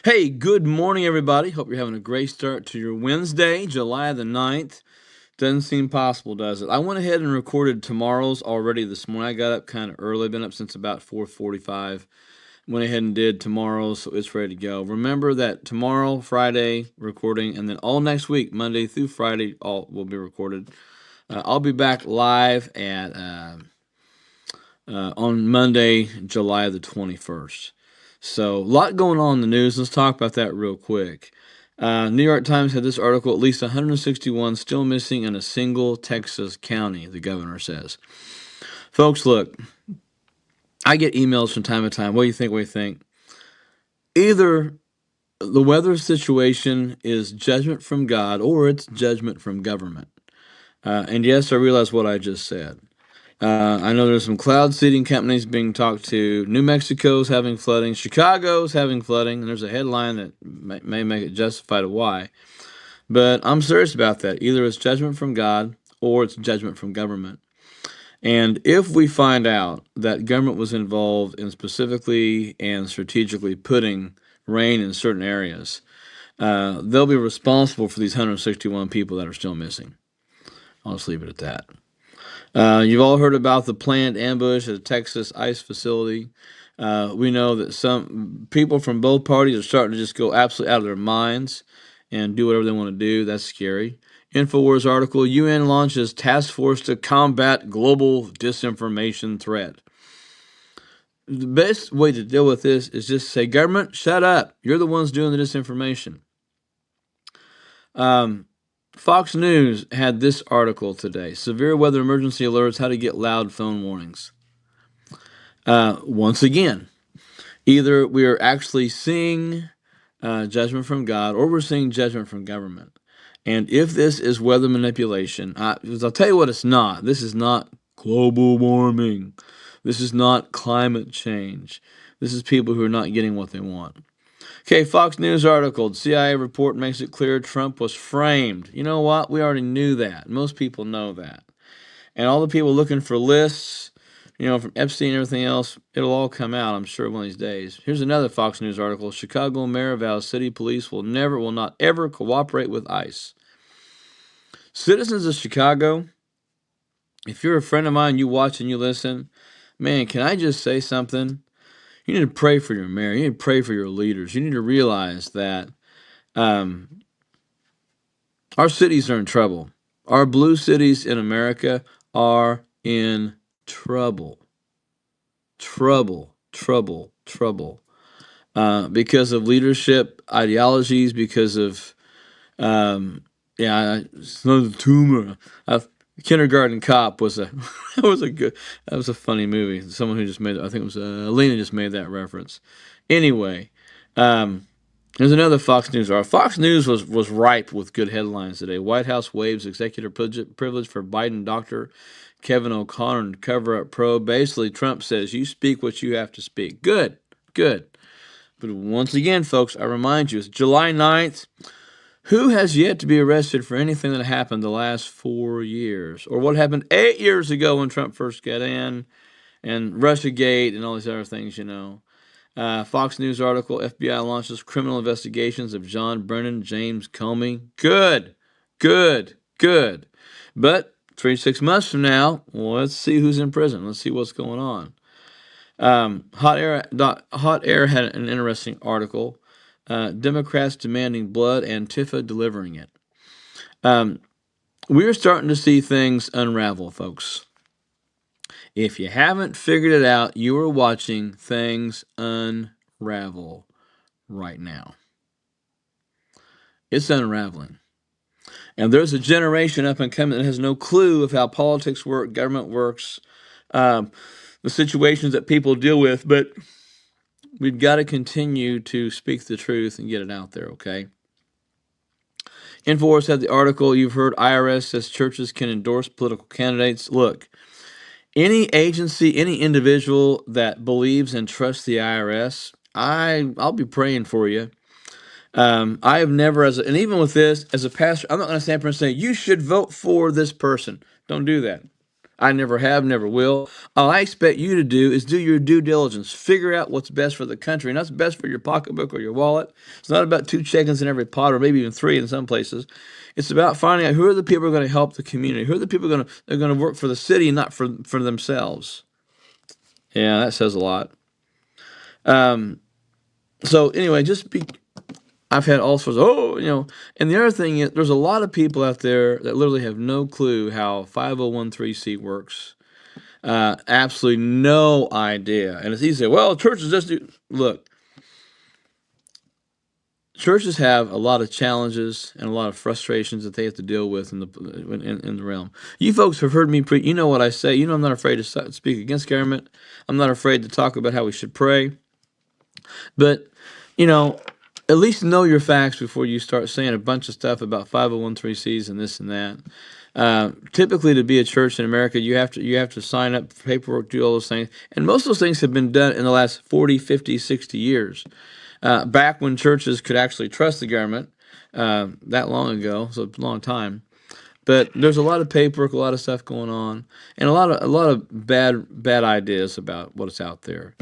Hey, good morning, everybody. Hope you're having a great start to your Wednesday, July the 9th. Doesn't seem possible, does it? I went ahead and recorded tomorrow's already this morning. I got up kind of early, been up since about 4:45. Went ahead and did tomorrow's, so it's ready to go. Remember that tomorrow, Friday, recording, and then all next week, Monday through Friday, all will be recorded. I'll be back live at on Monday, July the 21st. So, a lot going on in the news. Let's talk about that real quick. New York Times had this article: at least 161 still missing in a single Texas county, the governor says. Folks, look, I get emails from time to time. What do you think? What do you think? Either the weather situation is judgment from God or it's judgment from government. And yes, I realize what I just said. I know there's some cloud seeding companies being talked to. New Mexico's having flooding. Chicago's having flooding. And there's a headline that may make it justified of why. But I'm serious about that. Either it's judgment from God or it's judgment from government. And if we find out that government was involved in specifically and strategically putting rain in certain areas, they'll be responsible for these 161 people that are still missing. I'll just leave it at that. You've all heard about the planned ambush at a Texas ICE facility. We know that some people from both parties are starting to just go absolutely out of their minds and do whatever they want to do. That's scary. InfoWars article: UN launches task force to combat global disinformation threat. The best way to deal with this is just say, government, shut up. You're the ones doing the disinformation. Um, Fox News had this article today: severe weather emergency alerts, how to get loud phone warnings. Once again, either we are actually seeing judgment from God or we're seeing judgment from government. And if this is weather manipulation, I'll tell you what it's not. This is not global warming. This is not climate change. This is people who are not getting what they want. Okay, Fox News article: the CIA report makes it clear Trump was framed. You know what? We already knew that. Most people know that. And all the people looking for lists, from Epstein and everything else, it'll all come out, I'm sure, one of these days. Here's another Fox News article: Chicago mayor vows city police will not ever cooperate with ICE. Citizens of Chicago, if you're a friend of mine, you watch and you listen, man, can I just say something? You need to pray for your mayor. You need to pray for your leaders. You need to realize that um, our cities are in trouble. Our blue cities in America are in trouble. Trouble. Because of leadership ideologies, because of, it's not a tumor. Kindergarten Cop was a that was a funny movie. Someone who just made it, I think it was Alina just made that reference. Anyway, there's another Fox News article. Fox News was ripe with good headlines today. White House waives executive privilege for Biden doctor Kevin O'Connor to cover up probe. Basically, Trump says you speak what you have to speak. Good. But once again, folks, I remind you, it's July 9th. Who has yet to be arrested for anything that happened the last 4 years? Or what happened 8 years ago when Trump first got in, and Russiagate and all these other things. Fox News article: FBI launches criminal investigations of John Brennan, James Comey. Good. But 6 months from now, well, let's see who's in prison. Let's see what's going on. Hot Air had an interesting article. Democrats demanding blood, Antifa delivering it. We're starting to see things unravel, folks. If you haven't figured it out, you are watching things unravel right now. It's unraveling. And there's a generation up and coming that has no clue of how politics work, government works, the situations that people deal with, but we've got to continue to speak the truth and get it out there, okay? InfoWars had the article. You've heard IRS says churches can endorse political candidates. Look, any agency, any individual that believes and trusts the IRS, I'll be praying for you. I have never, and even with this, as a pastor, I'm not going to stand up and say, you should vote for this person. Don't do that. I never have, never will. All I expect you to do is do your due diligence. Figure out what's best for the country, and that's best for your pocketbook or your wallet. It's not about 2 chickens in every pot, or maybe even 3 in some places. It's about finding out who are the people who are going to help the community. Who are the people they're going to work for the city, and not for themselves. Yeah, that says a lot. So anyway, I've had all sorts of, and the other thing is there's a lot of people out there that literally have no clue how 501(c) works. Absolutely no idea. And it's easy to say, well, churches just do. Look, churches have a lot of challenges and a lot of frustrations that they have to deal with in the realm. You folks have heard me preach. You know what I say. You know I'm not afraid to speak against government. I'm not afraid to talk about how we should pray. But, you know, at least know your facts before you start saying a bunch of stuff about 501(c)s and this and that. Typically, to be a church in America, you have to sign up for paperwork, do all those things. And most of those things have been done in the last 40, 50, 60 years. Back when churches could actually trust the government, that long ago, so a long time. But there's a lot of paperwork, a lot of stuff going on, and a lot of bad ideas about what's out there.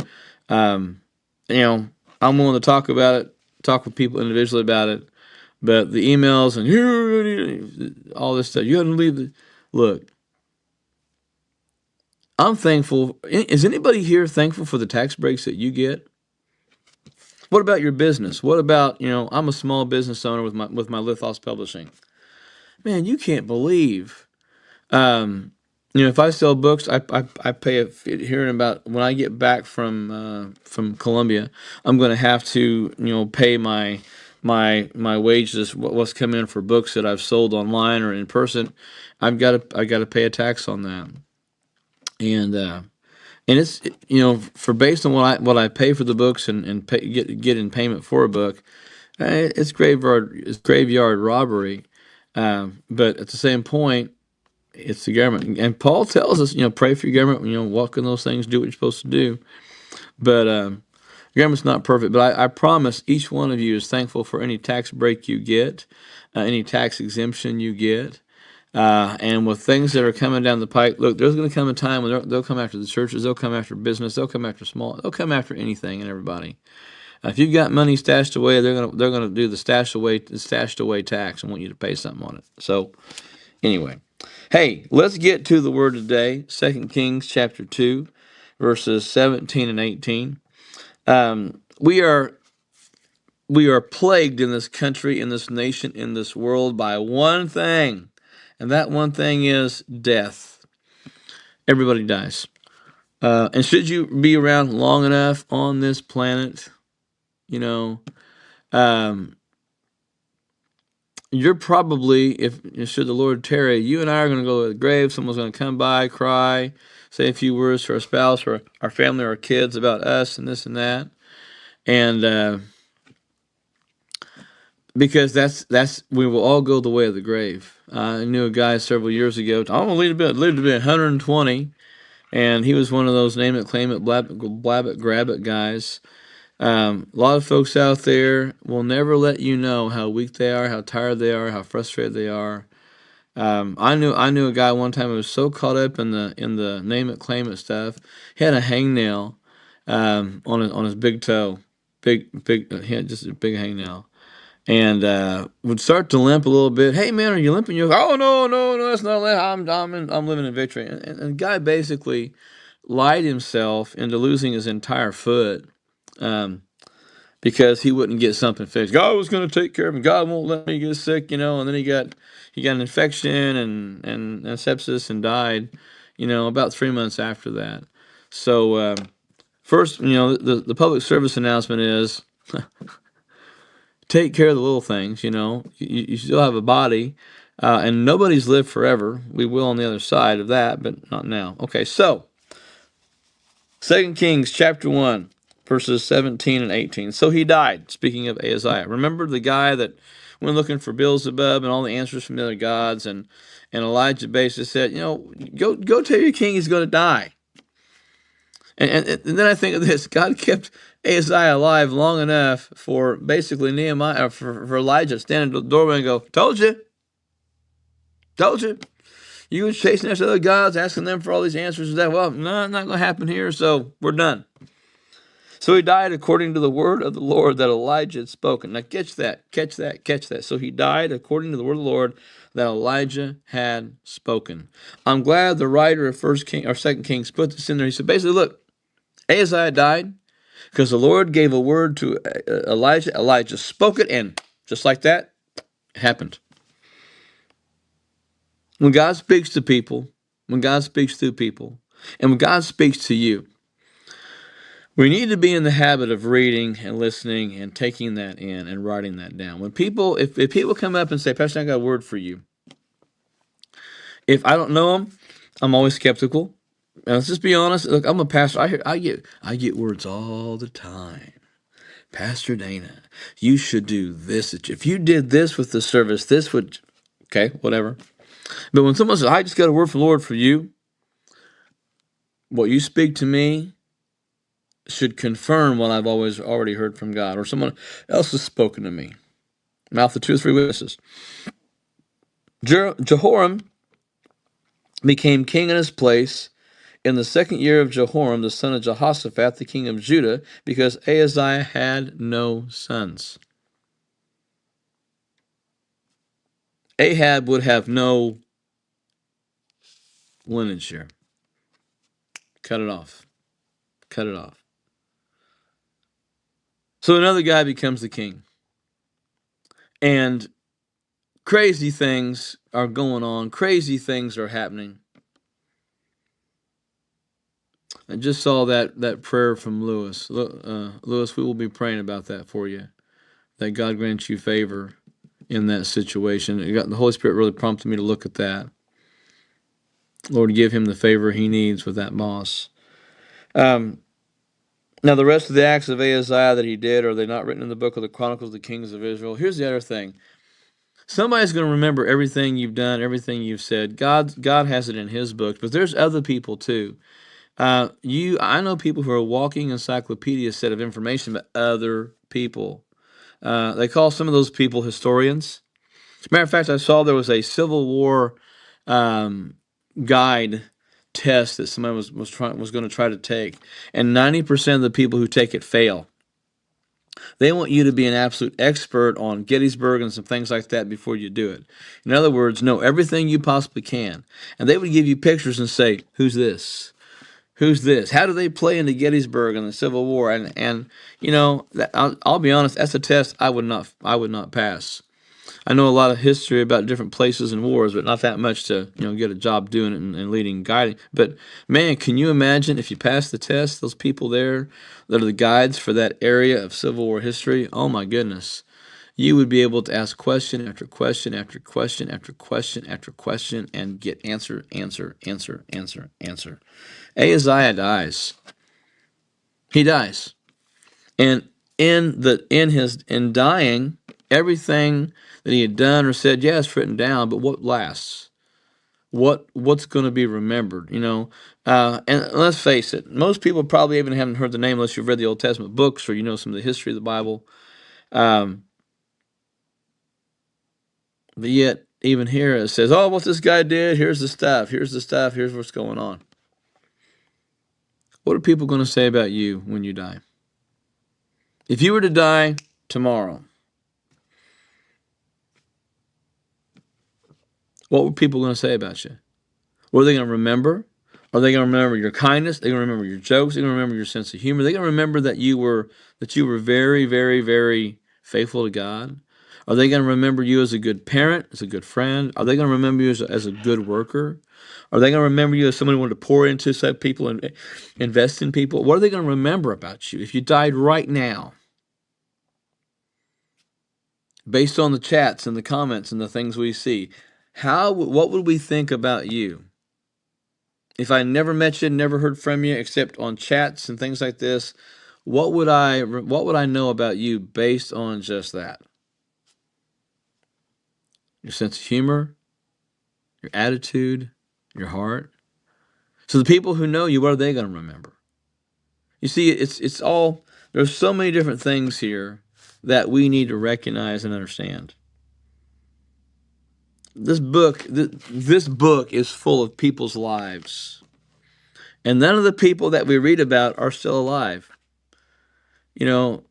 I'm willing to talk about it, talk with people individually about it, but the emails and all this stuff, you got to leave. Look, I'm thankful. Is anybody here thankful for the tax breaks that you get? What about your business? What about, I'm a small business owner with my Lithos Publishing. Man, you can't believe. If I sell books, I pay here in about when I get back from Colombia, I'm going to have to pay my wages, what's come in for books that I've sold online or in person. I got to pay a tax on that, and it's for based on what I pay for the books and get in payment for a book, it's graveyard robbery, but at the same point. It's the government. And Paul tells us, pray for your government, walk in those things, do what you're supposed to do. But the government's not perfect. But I promise each one of you is thankful for any tax break you get, any tax exemption you get. And with things that are coming down the pike, look, there's going to come a time when they'll come after the churches, they'll come after business, they'll come after they'll come after anything and everybody. If you've got money stashed away, they're gonna do the stashed away tax and want you to pay something on it. So anyway. Hey, let's get to the word today, 2 Kings chapter 2, verses 17 and 18. We are plagued in this country, in this nation, in this world by one thing, and that one thing is death. Everybody dies. And should you be around long enough on this planet, you're probably, should the Lord tarry, you and I are going to go to the grave. Someone's going to come by, cry, say a few words to our spouse or our family or our kids about us and this and that. And because that's we will all go the way of the grave. I knew a guy several years ago. I'm going to live to be 120, and he was one of those name it, claim it, blab it, grab it guys. A lot of folks out there will never let you know how weak they are, how tired they are, how frustrated they are. I knew a guy one time who was so caught up in the name it, claim it stuff. He had a hangnail on his big toe, he had just a big hangnail, and would start to limp a little bit. Hey man, are you limping? You go, oh no, that's not limp. I'm living in victory. And the guy basically lied himself into losing his entire foot. Because he wouldn't get something fixed. God was going to take care of him. God won't let me get sick, and then he got an infection and sepsis and died, about 3 months after that. So first, the public service announcement is take care of the little things. You still have a body, and nobody's lived forever. We will on the other side of that, but not now. Okay, so 2 Kings chapter 1. Verses 17 and 18. So he died, speaking of Ahaziah. Remember the guy that went looking for Beelzebub and all the answers from the other gods, and Elijah basically said, go tell your king he's going to die. And then I think of this. God kept Ahaziah alive long enough for basically Nehemiah, for Elijah to stand in the doorway and go, told you. You was chasing after other gods, asking them for all these answers. That well, no, not going to happen here. So we're done. So he died according to the word of the Lord that Elijah had spoken. Now catch that, catch that, catch that. So he died according to the word of the Lord that Elijah had spoken. I'm glad the writer of First King or Second Kings put this in there. He said basically, look, Ahaziah died because the Lord gave a word to Elijah. Elijah spoke it, and just like that, it happened. When God speaks to people, when God speaks through people, and when God speaks to you, we need to be in the habit of reading and listening and taking that in and writing that down. When people, if people come up and say, Pastor, I got a word for you. If I don't know them, I'm always skeptical. And let's just be honest. Look, I'm a pastor. I get words all the time. Pastor Dana, you should do this. If you did this with the service, this would, okay, whatever. But when someone says, I just got a word from the Lord for you, what you speak to me should confirm what I've already heard from God, or someone else has spoken to me. Mouth of 2 or 3 witnesses. Jehoram became king in his place in the 2nd year of Jehoram, the son of Jehoshaphat, the king of Judah, because Ahaziah had no sons. Ahab would have no lineage here. Cut it off. Cut it off. So another guy becomes the king. And crazy things are going on. Crazy things are happening. I just saw that prayer from Lewis. Lewis, we will be praying about that for you. That God grants you favor in that situation. The Holy Spirit really prompted me to look at that. Lord, give him the favor he needs with that boss. Now, the rest of the acts of Ahaziah that he did, are they not written in the book of the Chronicles of the Kings of Israel? Here's the other thing. Somebody's going to remember everything you've done, everything you've said. God has it in his books, but there's other people too. I know people who are walking encyclopedia set of information, but other people. They call some of those people historians. As a matter of fact, I saw there was a Civil War guide test that somebody was going to try to take, and 90% of the people who take it fail. They want you to be an absolute expert on Gettysburg and some things like that before you do it. In other words, know everything you possibly can. And they would give you pictures and say, who's this? Who's this? How do they play into Gettysburg and the Civil War? And you know, I'll be honest, that's a test I would not pass. I know a lot of history about different places and wars, but not that much to get a job doing it and leading and guiding. But man, can you imagine if you pass the test, those people there that are the guides for that area of Civil War history? Oh my goodness. You would be able to ask question after question after question after question after question and get answer. Ahaziah dies. He dies. And in dying, everything that he had done or said, yeah, it's written down, but what lasts? What's going to be remembered? And let's face it, most people probably even haven't heard the name unless you've read the Old Testament books or some of the history of the Bible. But yet, even here it says, oh, what this guy did, here's the stuff, here's what's going on. What are people going to say about you when you die? If you were to die tomorrow, what were people going to say about you? What are they going to remember? Are they going to remember your kindness? Are they going to remember your jokes? Are they going to remember your sense of humor? Are they going to remember that you were very, very, very faithful to God? Are they going to remember you as a good parent, as a good friend? Are they going to remember you as a good worker? Are they going to remember you as someone who wanted to pour into such people and invest in people? What are they going to remember about you if you died right now? Based on the chats and the comments and the things we see, what would we think about you? If I never met you, never heard from you, except on chats and things like this, what would I know about you based on just that? Your sense of humor, your attitude, your heart. So the people who know you, what are they going to remember? You see, it's all, there's so many different things here that we need to recognize and understand. this book is full of people's lives, and none of the people that we read about are still alive. You know,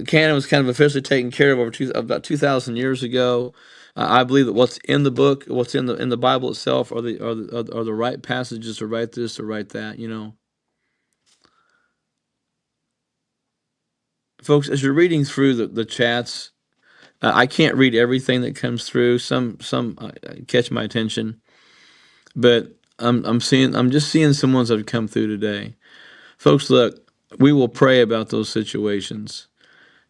canon was kind of officially taken care of about 2,000 years ago. I believe that what's in the book, what's in the Bible itself, are the right passages to write this or write that. You know, folks, as you're reading through the chats, I can't read everything that comes through. Some catch my attention, but I'm just seeing some ones that have come through today. Folks, look, we will pray about those situations.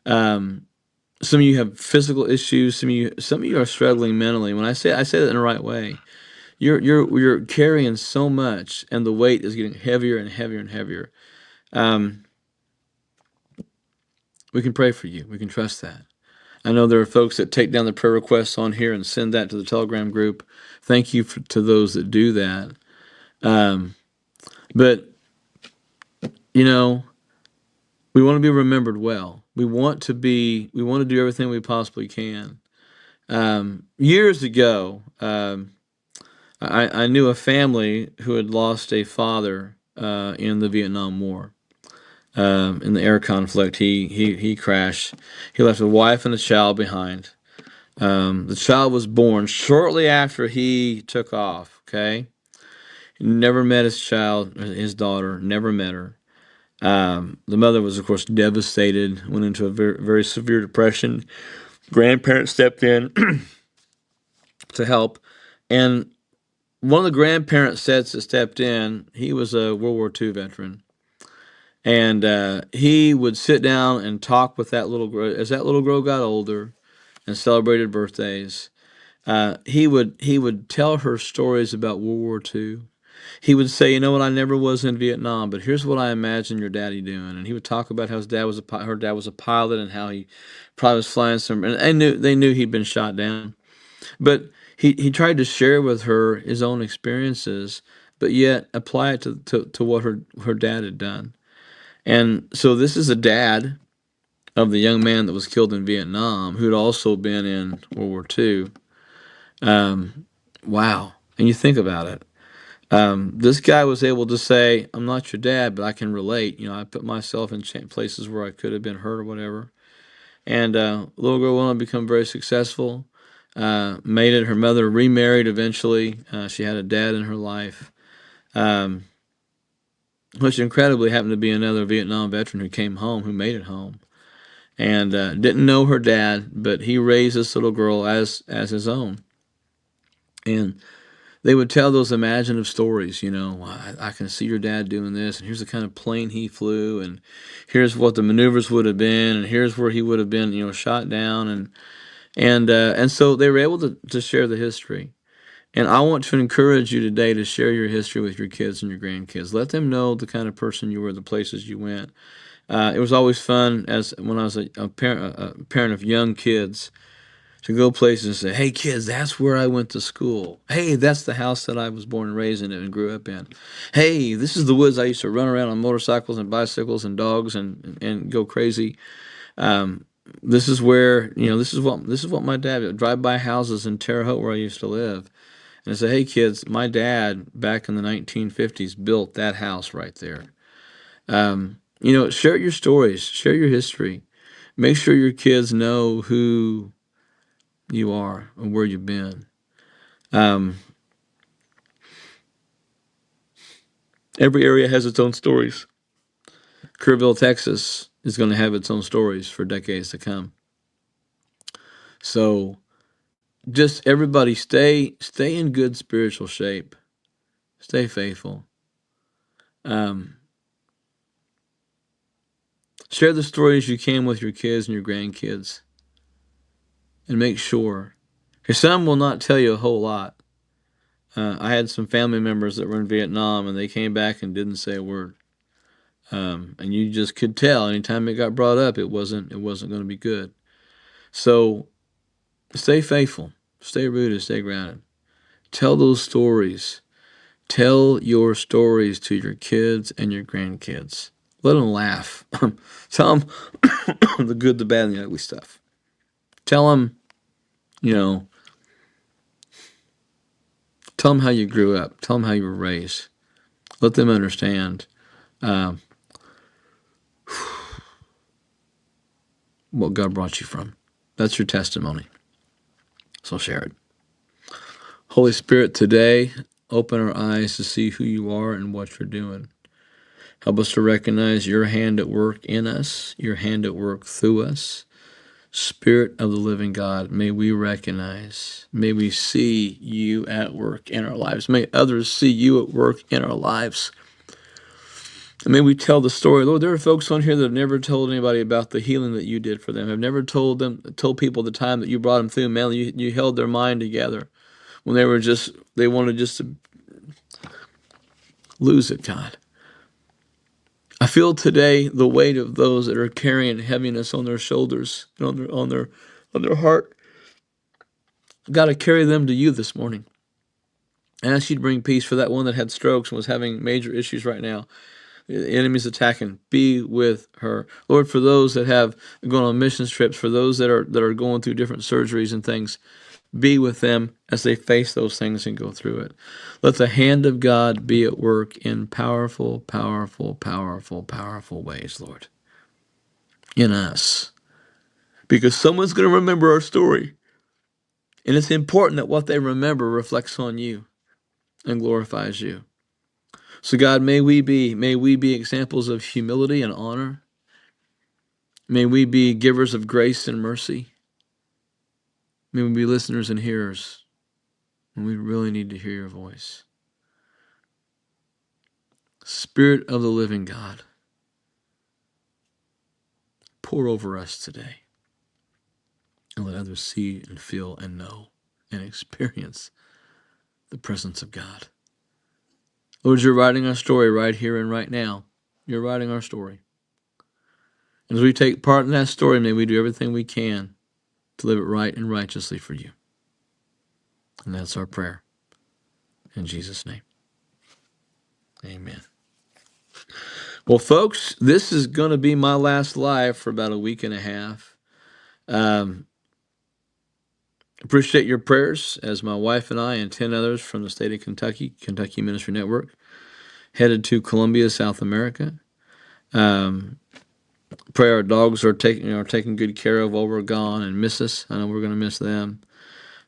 Um, some of you have physical issues. Some of you are struggling mentally. When I say that in the right way. You're carrying so much, and the weight is getting heavier and heavier and heavier. Um, we can pray for you. We can trust that. I know there are folks that take down the prayer requests on here and send that to the Telegram group. Thank you to those that do that. Um, but you know, we want to be remembered well. We want to do everything we possibly can. Years ago, I knew a family who had lost a father in the Vietnam War. In the air conflict, he crashed. He left a wife and a child behind. The child was born shortly after he took off. Okay, he never met his child, his daughter. Never met her. The mother was, of course, devastated. Went into a very, very severe depression. Grandparents stepped in to help, and one of the grandparent sets that stepped in, he was a World War II veteran, and he would sit down and talk with that little girl. As that little girl got older and celebrated birthdays, he would tell her stories about World War II. He would say, "You know what? I never was in Vietnam, but here's what I imagine your daddy doing." And he would talk about how her dad was a pilot, and how he probably was flying some. And they knew he'd been shot down, but he tried to share with her his own experiences, but yet apply it to what her dad had done. And so this is a dad of the young man that was killed in Vietnam, who had also been in World War II. Wow. And you think about it. This guy was able to say, "I'm not your dad, but I can relate. You know, I put myself in places where I could have been hurt or whatever." And little girl went on to become very successful. Made it. Her mother remarried eventually. She had a dad in her life, um, which incredibly happened to be another Vietnam veteran who came home, who made it home, and didn't know her dad, but he raised this little girl as his own. And they would tell those imaginative stories, you know, I can see your dad doing this, and here's the kind of plane he flew, and here's what the maneuvers would have been, and here's where he would have been, you know, shot down, and so they were able to share the history. And I want to encourage you today to share your history with your kids and your grandkids. Let them know the kind of person you were, the places you went. It was always fun as when I was a parent of young kids to go places and say, "Hey kids, that's where I went to school. Hey, that's the house that I was born and raised in and grew up in. Hey, this is the woods I used to run around on motorcycles and bicycles and dogs and go crazy. Um, this is where, you know, this is what my dad did. Drive by houses in Terre Haute where I used to live, and I say, hey kids, my dad back in the 1950s built that house right there." You know, share your stories, share your history. Make sure your kids know who you are and where you've been. Um, every area has its own stories. Kerrville, Texas is going to have its own stories for decades to come. So just everybody stay in good spiritual shape. Stay faithful. Um, share the stories you can with your kids and your grandkids, and make sure, because some will not tell you a whole lot. I had some family members that were in Vietnam, and they came back and didn't say a word. And you just could tell anytime it got brought up, it wasn't going to be good. So stay faithful, stay rooted, stay grounded. Tell those stories. Tell your stories to your kids and your grandkids. Let them laugh. Tell them the good, the bad, and the ugly stuff. Tell them, you know, Tell them how you grew up. Tell them how you were raised. Let them understand what God brought you from. That's your testimony. So share it. Holy Spirit, today, open our eyes to see who you are and what you're doing. Help us to recognize your hand at work in us, your hand at work through us. Spirit of the living God, may we recognize, may we see you at work in our lives. May others see you at work in our lives. And may we tell the story. Lord, there are folks on here that have never told anybody about the healing that you did for them, have never told people the time that you brought them through. Man, you held their mind together when they wanted just to lose it, God. I feel today the weight of those that are carrying heaviness on their shoulders and on their heart. I've got to carry them to you this morning. I ask you to bring peace for that one that had strokes and was having major issues right now. The enemy's attacking. Be with her, Lord. For those that have gone on missions trips, for those that are going through different surgeries and things, be with them as they face those things and go through it. Let the hand of God be at work in powerful, powerful, powerful, powerful ways, Lord, in us. Because someone's going to remember our story. And it's important that what they remember reflects on you and glorifies you. So God, may we be examples of humility and honor. May we be givers of grace and mercy. May we be listeners and hearers when we really need to hear your voice. Spirit of the living God, pour over us today and let others see and feel and know and experience the presence of God. Lord, you're writing our story right here and right now. You're writing our story. And as we take part in that story, may we do everything we can to live it right and righteously for you. And that's our prayer. In Jesus' name. Amen. Well, folks, this is going to be my last live for about a week and a half. Appreciate your prayers as my wife and I and 10 others from the state of Kentucky Ministry Network, headed to Colombia, South America. Pray our dogs are taken good care of while we're gone and miss us. I know we're going to miss them.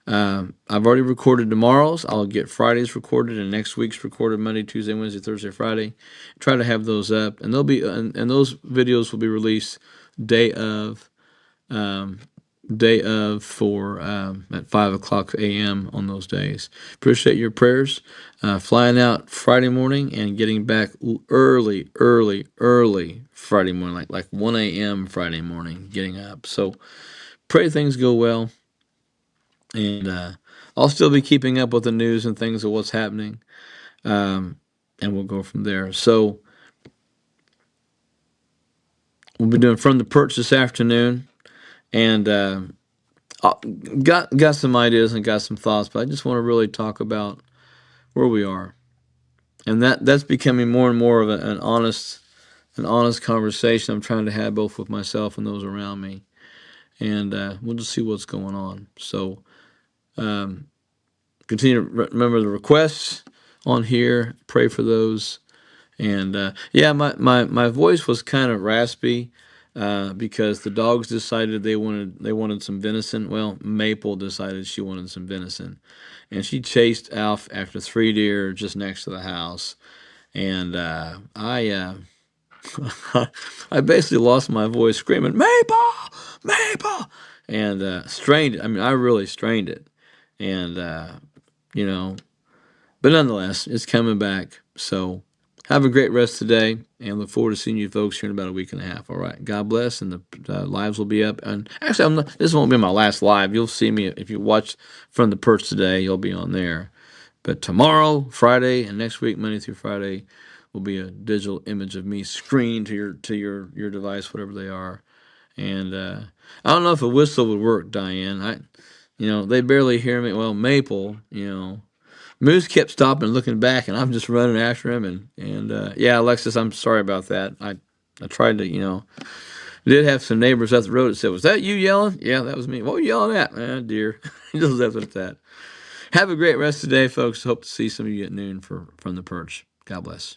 I've already recorded tomorrow's. I'll get Friday's recorded and next week's recorded Monday, Tuesday, Wednesday, Thursday, Friday. Try to have those up, and they'll be and those videos will be released day of for at 5:00 a.m. on those days. Appreciate your prayers. Flying out Friday morning and getting back early Friday morning, like 1 a.m. Friday morning, getting up. So pray things go well. And I'll still be keeping up with the news and things of what's happening, and we'll go from there. So we'll be doing From the Perch this afternoon, and got some ideas and got some thoughts, but I just want to really talk about where we are, and that's becoming more and more of an honest conversation I'm trying to have both with myself and those around me, and we'll just see what's going on. So. Continue to remember the requests on here. Pray for those. And my voice was kind of raspy because the dogs decided they wanted some venison. Well, Maple decided she wanted some venison, and she chased Alf after 3 deer just next to the house. And I I basically lost my voice screaming, Maple, Maple, and strained it. I mean, I really strained it, and but nonetheless, it's coming back. So have a great rest today, and look forward to seeing you folks here in about a week and a half. All right. God bless, and the lives will be up. And actually, this won't be my last live. You'll see me if you watch From the Perch today. You'll be on there. But tomorrow, Friday, and next week, Monday through Friday, will be a digital image of me screened to your device, whatever they are. And I don't know if a whistle would work, Diane. They barely hear me. Well, Maple, Moose kept stopping and looking back, and I'm just running after him. And yeah, Alexis, I'm sorry about that. I tried to, did have some neighbors up the road that said, "Was that you yelling?" Yeah, that was me. What were you yelling at? Dear. He just left it at that. Have a great rest of the day, folks. Hope to see some of you at noon from the perch. God bless.